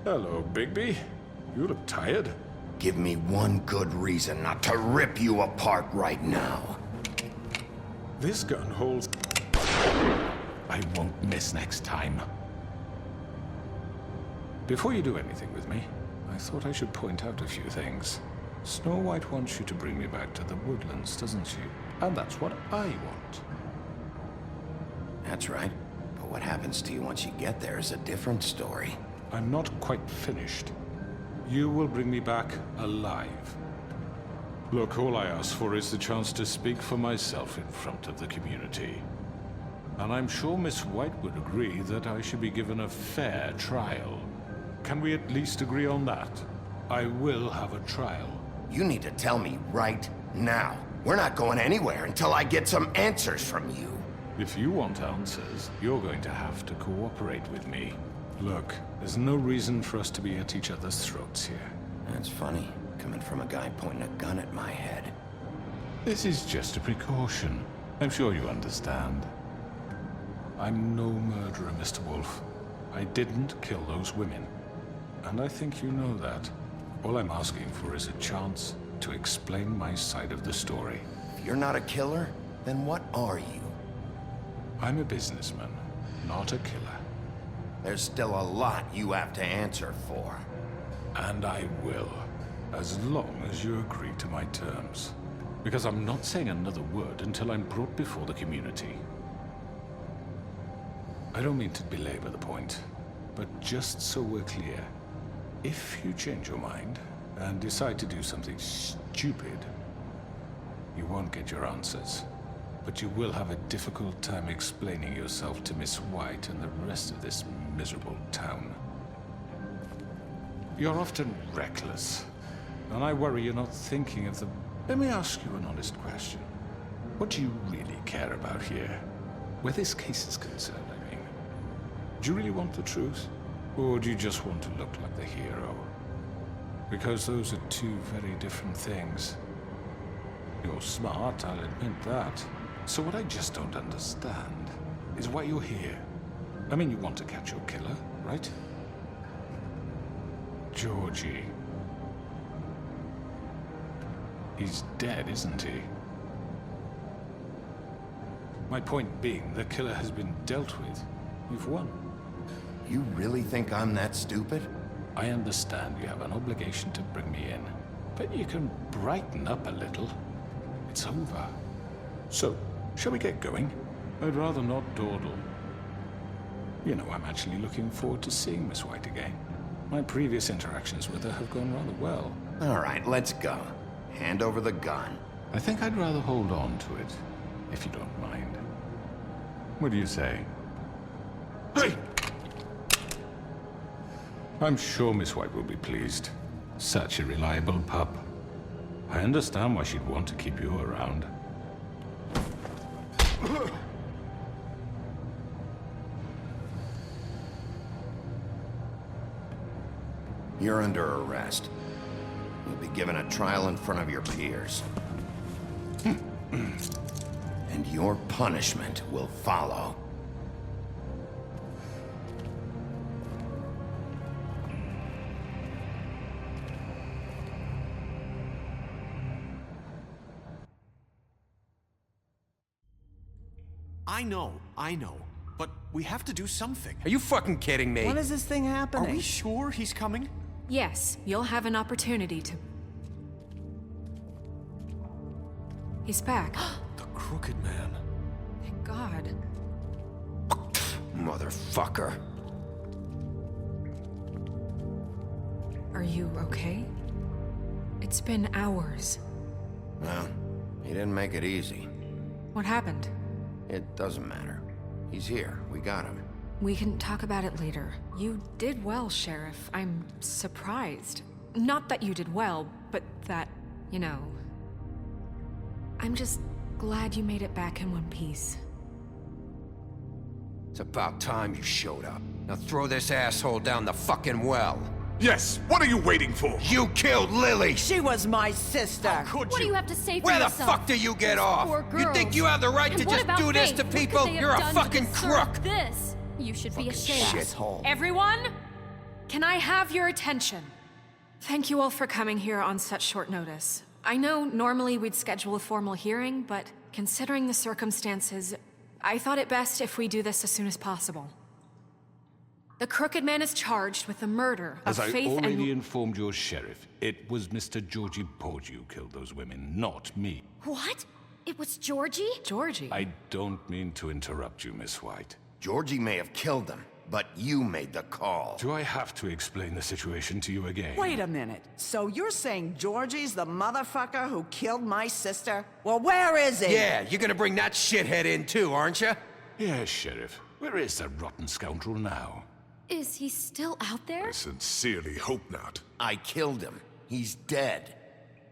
Hello, Bigby. You look tired. Give me one good reason not to rip you apart right now. This gun holds... I won't miss next time. Before you do anything with me, I thought I should point out a few things. Snow White wants you to bring me back to the woodlands, doesn't she? And that's what I want. That's right. But what happens to you once you get there is a different story. I'm not quite finished. You will bring me back alive. Look, all I ask for is the chance to speak for myself in front of the community. And I'm sure Miss White would agree that I should be given a fair trial. Can we at least agree on that? I will have a trial. You need to tell me right now. We're not going anywhere until I get some answers from you. If you want answers, you're going to have to cooperate with me. Look, there's no reason for us to be at each other's throats here. That's funny, coming from a guy pointing a gun at my head. This is just a precaution. I'm sure you understand. I'm no murderer, Mr. Wolf. I didn't kill those women. And I think you know that. All I'm asking for is a chance to explain my side of the story. If you're not a killer, then what are you? I'm a businessman, not a killer. There's still a lot you have to answer for. And I will, as long as you agree to my terms. Because I'm not saying another word until I'm brought before the community. I don't mean to belabor the point, but just so we're clear, if you change your mind and decide to do something stupid, you won't get your answers. But you will have a difficult time explaining yourself to Miss White and the rest of this miserable town. You're often reckless, and I worry you're not thinking of the... Let me ask you an honest question. What do you really care about here? Where this case is concerned, I mean. Do you really want the truth? Or do you just want to look like the hero? Because those are two very different things. You're smart, I'll admit that. So what I just don't understand is why you're here. I mean, you want to catch your killer, right? Georgie. He's dead, isn't he? My point being, the killer has been dealt with. You've won. You really think I'm that stupid? I understand you have an obligation to bring me in, but you can brighten up a little. It's over. So, shall we get going? I'd rather not dawdle. You know, I'm actually looking forward to seeing Miss White again. My previous interactions with her have gone rather well. All right, let's go. Hand over the gun. I think I'd rather hold on to it, if you don't mind. What do you say? Hey! I'm sure Miss White will be pleased. Such a reliable pup. I understand why she'd want to keep you around. You're under arrest. You'll be given a trial in front of your peers. And your punishment will follow. I know. But we have to do something. Are you fucking kidding me? When is this thing Are happening? we sure he's coming? Yes, you'll have an opportunity to... He's back. The Crooked Man. Thank God. Motherfucker. Are you okay? It's been hours. Well, he didn't make it easy. What happened? It doesn't matter. He's here. We got him. We can talk about it later. You did well, Sheriff. I'm surprised. Not that you did well, but that, you know... I'm just glad you made it back in one piece. It's about time you showed up. Now throw this asshole down the fucking well. Yes, what are you waiting for? You killed Lily! She was my sister. Could What do you? you have to say for Where the yourself? fuck do you get Those off? poor You think girls. you have the right And to what just about do this Faith? to What could people? they have You're a done to fucking deserve crook! This. You should be ashamed. Shithole. Everyone, can I have your attention? Thank you all for coming here on such short notice. I know normally we'd schedule a formal hearing, but considering the circumstances, I thought it best if we do this as soon as possible. The Crooked Man is charged with the murder of As I Faith already and... informed your sheriff, it was Mr. Georgie Porgy who killed those women, not me. What? It was Georgie? Georgie? I don't mean to interrupt you, Miss White. Georgie may have killed them, but you made the call. Do I have to explain the situation to you again? Wait a minute. So you're saying Georgie's the motherfucker who killed my sister? Well, where is he? Yeah, you're gonna bring that shithead in too, aren't you? Yes, Sheriff. Where is that rotten scoundrel now? Is he still out there? I sincerely hope not. I killed him. He's dead.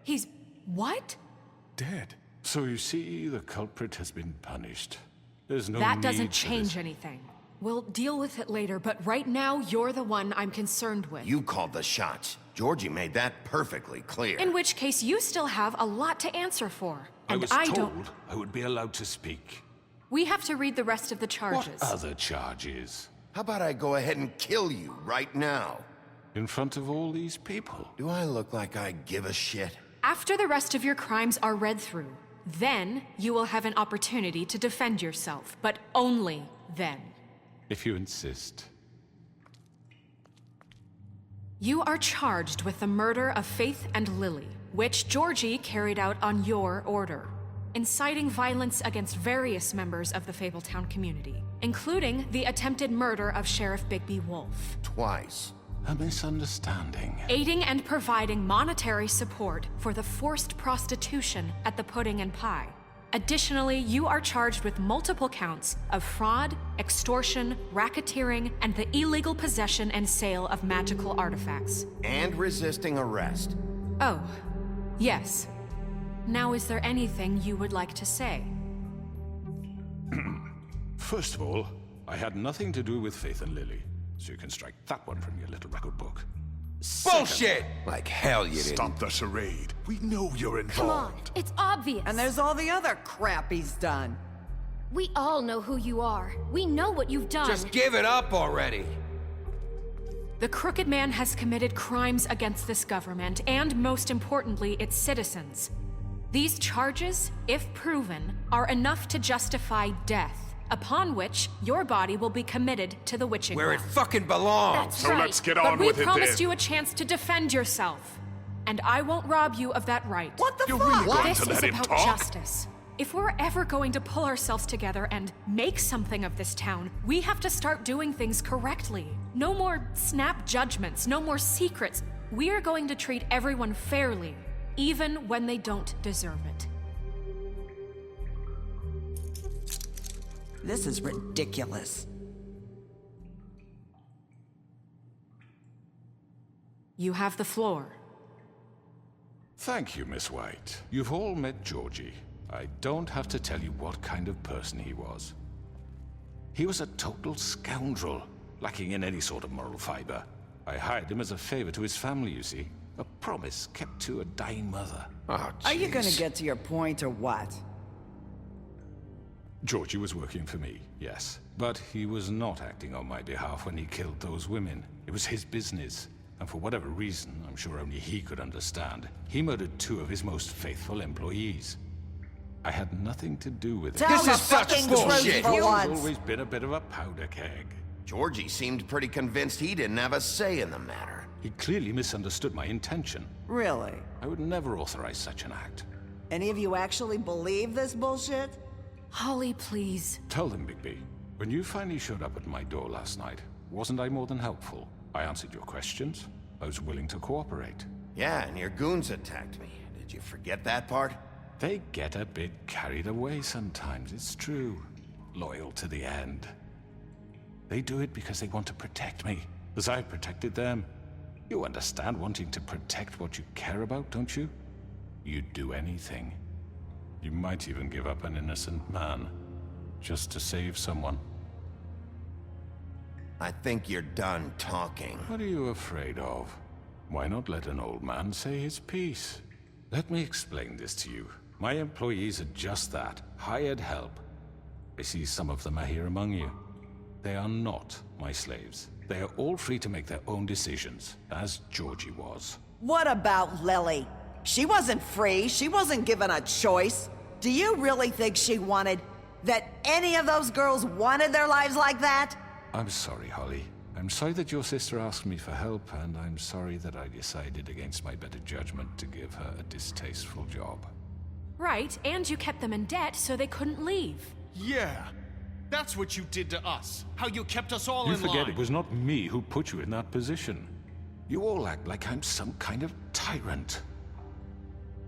He's... what? Dead. So you see, the culprit has been punished. There's no That need doesn't for change this. anything. We'll deal with it later, but right now, you're the one I'm concerned with. You called the shots. Georgie made that perfectly clear. In which case, you still have a lot to answer for. I And was I told don't... I would be allowed to speak. We have to read the rest of the What charges. other charges? How about I go ahead and kill you right now? In front of all these people? Do I look like I give a shit? After the rest of your crimes are read through, then you will have an opportunity to defend yourself, but only then. If you insist. You are charged with the murder of Faith and Lily, which Georgie carried out on your order, inciting violence against various members of the Fabletown community, including the attempted murder of Sheriff Bigby Wolf. Twice. A misunderstanding. Aiding and providing monetary support for the forced prostitution at the Pudding and Pie. Additionally, you are charged with multiple counts of fraud, extortion, racketeering, and the illegal possession and sale of magical artifacts. And resisting arrest. Oh, yes. Now, is there anything you would like to say? First of all, I had nothing to do with Faith and Lily, so you can strike that one from your little record book. Bullshit! Like hell you didn't. Stop the charade. We know you're Come on, involved. it's obvious. And there's all the other crap he's done. We all know who you are. We know what you've done. Just give it up already. The Crooked Man has committed crimes against this government and, most importantly, its citizens. These charges, if proven, are enough to justify death, upon which your body will be committed to the witching Where it well. fucking belongs. That's So right. let's get But on we with it promised then. you a chance to defend yourself, and I won't rob you of that right. What the You're fuck? really going This to is let him about talk? justice. If we're ever going to pull ourselves together and make something of this town, we have to start doing things correctly. No more snap judgments, no more secrets. We are going to treat everyone fairly, even when they don't deserve it. This is ridiculous. You have the floor. Thank you, Miss White. You've all met Georgie. I don't have to tell you what kind of person he was. He was a total scoundrel, lacking in any sort of moral fiber. I hired him as a favor to his family, you see. A promise kept to a dying mother. Oh, Are you gonna jeez. get to your point or what? Georgie was working for me, yes. But he was not acting on my behalf when he killed those women. It was his business. And for whatever reason, I'm sure only he could understand, he murdered 2 of his most faithful employees. I had nothing to do with it. Tell This the is such fucking bullshit. truth for Georgie's once. always been a bit of a powder keg. Georgie seemed pretty convinced he didn't have a say in the matter. He clearly misunderstood my intention. Really? I would never authorize such an act. Any of you actually believe this bullshit? Holly, please. Tell them, Bigby, when you finally showed up at my door last night, wasn't I more than helpful? I answered your questions. I was willing to cooperate. Yeah, and your goons attacked me. Did you forget that part? They get a bit carried away sometimes, it's true. Loyal to the end. They do it because they want to protect me, as I've protected them. You understand wanting to protect what you care about, don't you? You'd do anything. You might even give up an innocent man, just to save someone. I think you're done talking. What are you afraid of? Why not let an old man say his piece? Let me explain this to you. My employees are just that, hired help. I see some of them are here among you. They are not my slaves. They are all free to make their own decisions, as Georgie was. What about Lily? She wasn't free. She wasn't given a choice. Do you really think she wanted... that any of those girls wanted their lives like that? I'm sorry, Holly. I'm sorry that your sister asked me for help, and I'm sorry that I decided against my better judgment to give her a distasteful job. Right, and you kept them in debt so they couldn't leave. Yeah. That's what you did to us. How you kept us all You in forget line. it was not me who put you in that position. You all act like I'm some kind of tyrant.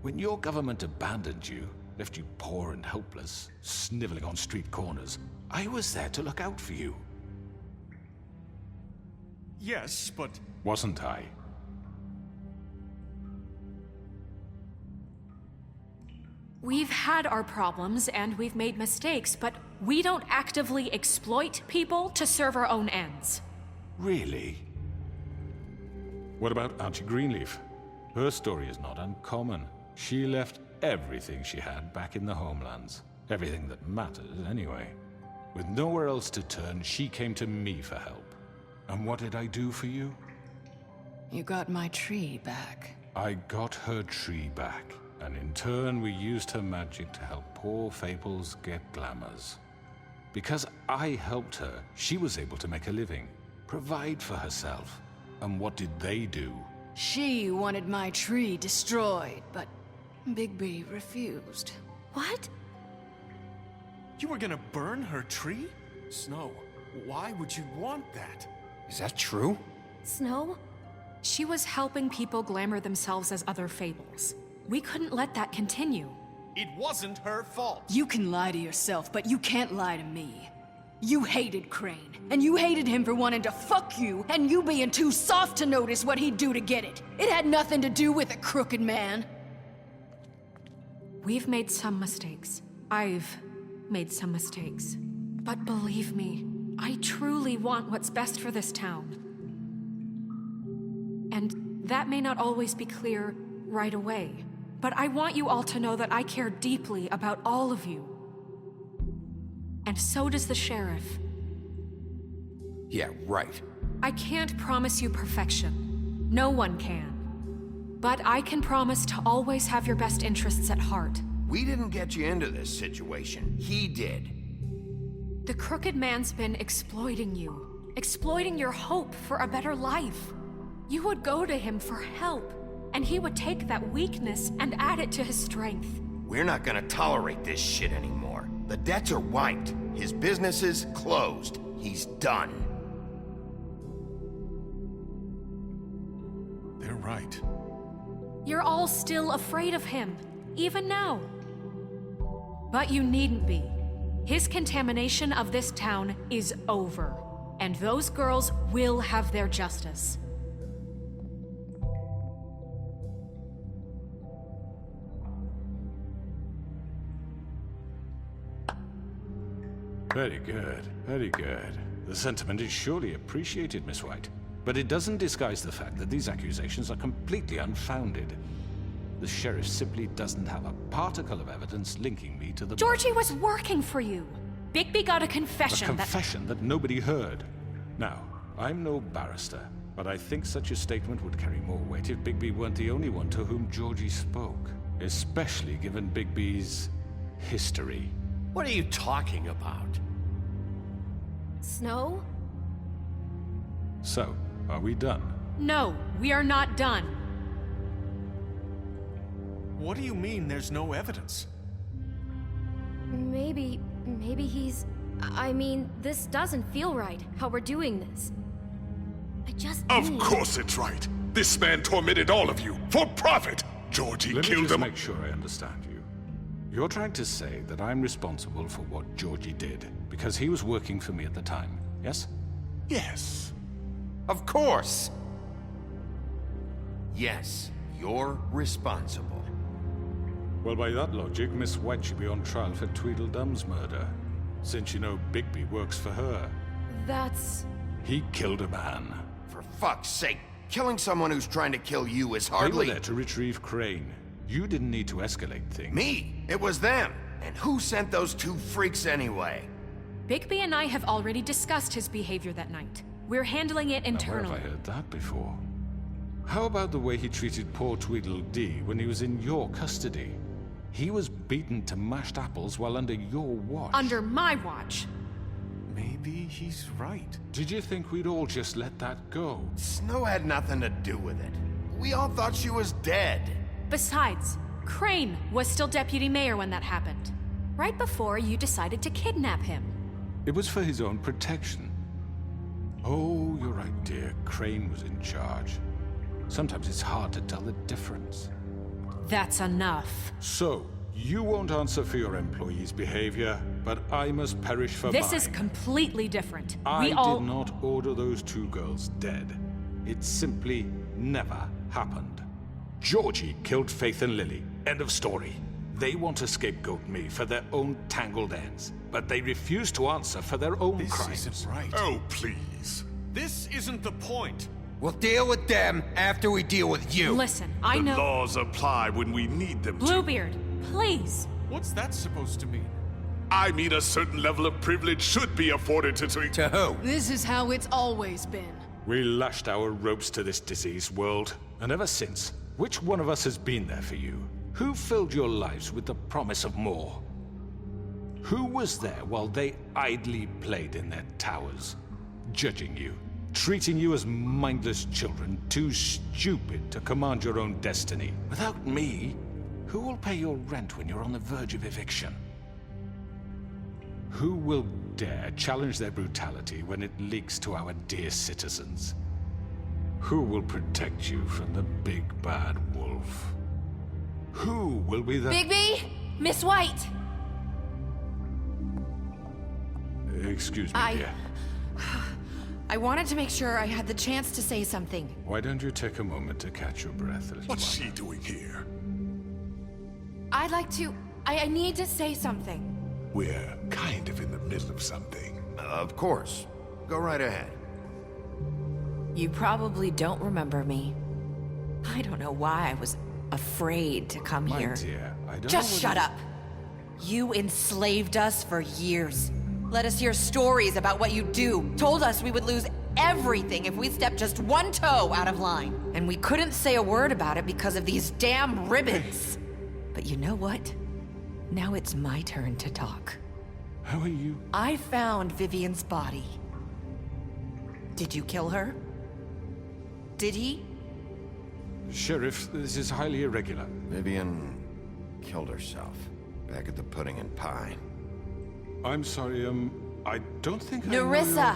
When your government abandoned you, left you poor and helpless, sniveling on street corners, I was there to look out for you. Yes, but... Wasn't I? We've had our problems and we've made mistakes, but we don't actively exploit people to serve our own ends. Really? What about Auntie Greenleaf? Her story is not uncommon. She left everything she had back in the homelands. Everything that mattered, anyway. With nowhere else to turn, she came to me for help. And what did I do for you? You got my tree back. I got her tree back, and in turn we used her magic to help poor Fables get glamours. Because I helped her, she was able to make a living, provide for herself. And what did they do? She wanted my tree destroyed, but Bigby refused. What? You were gonna burn her tree? Snow, why would you want that? Is that true? Snow? She was helping people glamour themselves as other Fables. We couldn't let that continue. It wasn't her fault. You can lie to yourself, but you can't lie to me. You hated Crane, and you hated him for wanting to fuck you, and you being too soft to notice what he'd do to get it. It had nothing to do with a crooked man. We've made some mistakes. I've made some mistakes. But believe me, I truly want what's best for this town. And that may not always be clear right away, but I want you all to know that I care deeply about all of you. And so does the sheriff. Yeah, right. I can't promise you perfection. No one can. But I can promise to always have your best interests at heart. We didn't get you into this situation. He did. The crooked man's been exploiting you. Exploiting your hope for a better life. You would go to him for help, and he would take that weakness and add it to his strength. We're not gonna tolerate this shit anymore. The debts are wiped. His business is closed. He's done. They're right. You're all still afraid of him, even now. But you needn't be. His contamination of this town is over, and those girls will have their justice. Very good, very good. The sentiment is surely appreciated, Miss White. But it doesn't disguise the fact that these accusations are completely unfounded. The sheriff simply doesn't have a particle of evidence linking me to the... Georgie was working for you. Bigby got a A confession confession that nobody heard. Now, I'm no barrister, but I think such a statement would carry more weight if Bigby weren't the only one to whom Georgie spoke. Especially given Bigby's history. What are you talking about? Snow? So, are we done? No, we are not done. What do you mean there's no evidence? Maybe he's... I mean, this doesn't feel right, how we're doing this. I just Of need... course it's right. This man tormented all of you for profit. Georgie Let me killed just them. make sure I understand you. You're trying to say that I'm responsible for what Georgie did, because he was working for me at the time, yes? Yes. Of course. Yes, you're responsible. Well, by that logic, Miss White should be on trial for Tweedledum's murder. Since you know Bigby works for her. That's... He killed a man. For fuck's sake, killing someone who's trying to kill you is They were hardly... there to retrieve Crane. You didn't need to escalate things. Me! It was them! And who sent those two freaks anyway? Bigby and I have already discussed his behavior that night. We're handling it Now, where internally. have I heard that before? How about the way he treated poor Tweedledee when he was in your custody? He was beaten to mashed apples while under your watch. Under my watch. Maybe he's right. Did you think we'd all just let that go? Snow had nothing to do with it. We all thought she was dead. Besides, Crane was still deputy mayor when that happened. Right before you decided to kidnap him. It was for his own protection. Oh, you're right, dear. Crane was in charge. Sometimes it's hard to tell the difference. That's enough. So, you won't answer for your employees' behavior, but I must perish for mine. This is completely different. I We all... did not order those two girls dead. It simply never happened. Georgie killed Faith and Lily. End of story. They want to scapegoat me for their own tangled ends, but they refuse to answer for their own This crimes. isn't right. Oh, please. This isn't the point. We'll deal with them after we deal with you. Listen, I The know... laws apply when we need them to. Bluebeard, please. What's that supposed to mean? I mean, a certain level of privilege should be afforded to... To who? This is how it's always been. We lashed our ropes to this diseased world, and ever since, which one of us has been there for you? Who filled your lives with the promise of more? Who was there while they idly played in their towers, judging you, treating you as mindless children, too stupid to command your own destiny? Without me, who will pay your rent when you're on the verge of eviction? Who will dare challenge their brutality when it leaks to our dear citizens? Who will protect you from the big bad wolf? Who will be the... Bigby? Miss White! Excuse me, dear. I wanted to make sure I had the chance to say something. Why don't you take a moment to catch your breath a little What's while? she doing here? I'd like to... I need to say something. We're kind of in the middle of something. Of course. Go right ahead. You probably don't remember me. I don't know why I was afraid to come My here. dear, I don't Just know shut up. You enslaved us for years. Let us hear stories about what you do. Told us we would lose everything if we stepped just one toe out of line. And we couldn't say a word about it because of these damn ribbons. But you know what? Now it's my turn to talk. How are you? I found Vivian's body. Did you kill her? Did he? Sheriff, this is highly irregular. Vivian killed herself back at the Pudding and Pie. I'm sorry, I don't think I know Nerissa!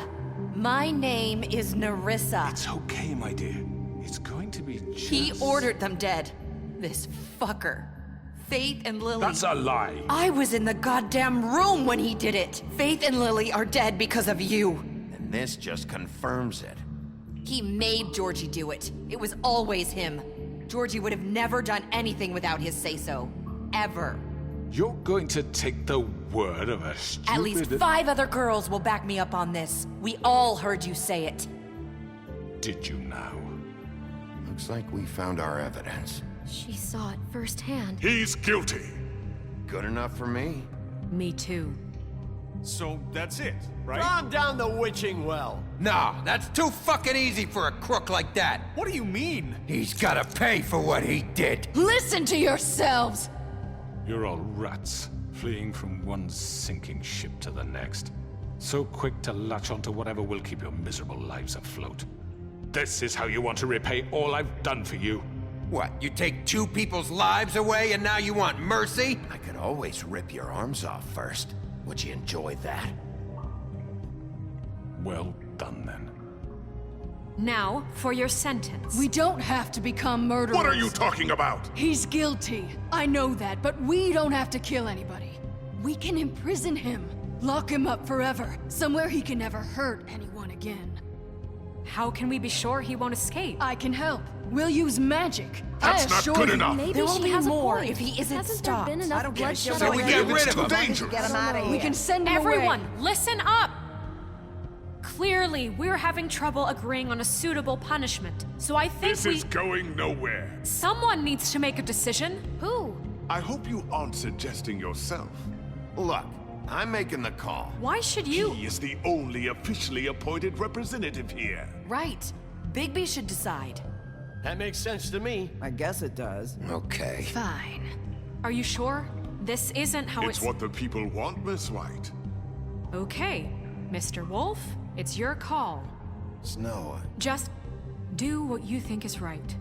My name is Nerissa. It's okay, my dear. It's going to be just... He ordered them dead. This fucker. Faith and Lily. That's a lie! I was in the goddamn room when he did it. Faith and Lily are dead because of you. And this just confirms it. He made Georgie do it. It was always him. Georgie would have never done anything without his say-so. Ever. You're going to take the word of a stupid... At least 5 other girls will back me up on this. We all heard you say it. Did you now? Looks like we found our evidence. She saw it firsthand. He's guilty. Good enough for me. Me too. So that's it, right? Calm down the witching well. No, that's too fucking easy for a crook like that. What do you mean? He's gotta pay for what he did. Listen to yourselves! You're all rats, fleeing from one sinking ship to the next. So quick to latch onto whatever will keep your miserable lives afloat. This is how you want to repay all I've done for you. What, you take 2 people's lives away and now you want mercy? I could always rip your arms off first. Would you enjoy that? Well done, then. Now, for your sentence. We don't have to become murderers. What are you talking about? He's guilty. I know that, but we don't have to kill anybody. We can imprison him. Lock him up forever. Somewhere he can never hurt anyone again. How can we be sure he won't escape? I can help. We'll use magic. That's I not assure good you. enough. Maybe There will she be has a more point. if he isn't Hasn't stopped. there been I enough don't care. bloodshed So we already? get rid It's of too him. dangerous. Get him out of here. We can send him Everyone, away. listen up! Clearly, we're having trouble agreeing on a suitable punishment, so I think This is going nowhere. someone needs to make a decision. Who? I hope you aren't suggesting yourself. Look, I'm making the call. Why should you? He is the only officially appointed representative here. Right. Bigby should decide. That makes sense to me. I guess it does. Okay. Fine. Are you sure? This isn't how It's what the people want, Miss White. Okay, Mr. Wolf, it's your call. Snow, Just do what you think is right.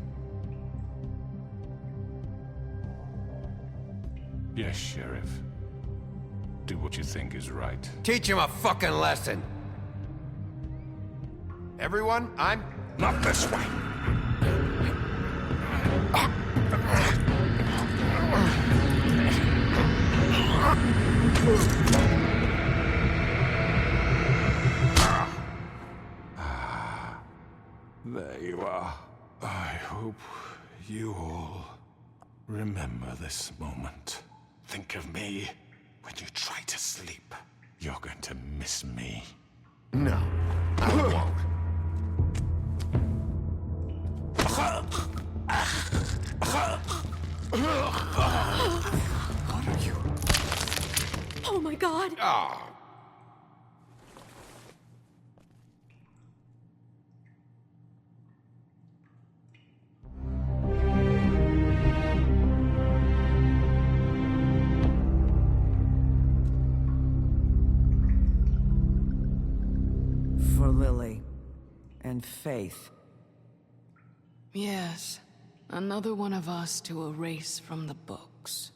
Yes, Sheriff. Do what you think is right. Teach him a fucking lesson. everyone, I'm... Not this way. There you are. I hope you all remember this moment. Think of me when you try to sleep. You're going to miss me. No, I won't. What are you? Oh my god! Ah. For Lily and Faith. Yes. Another one of us to erase from the books.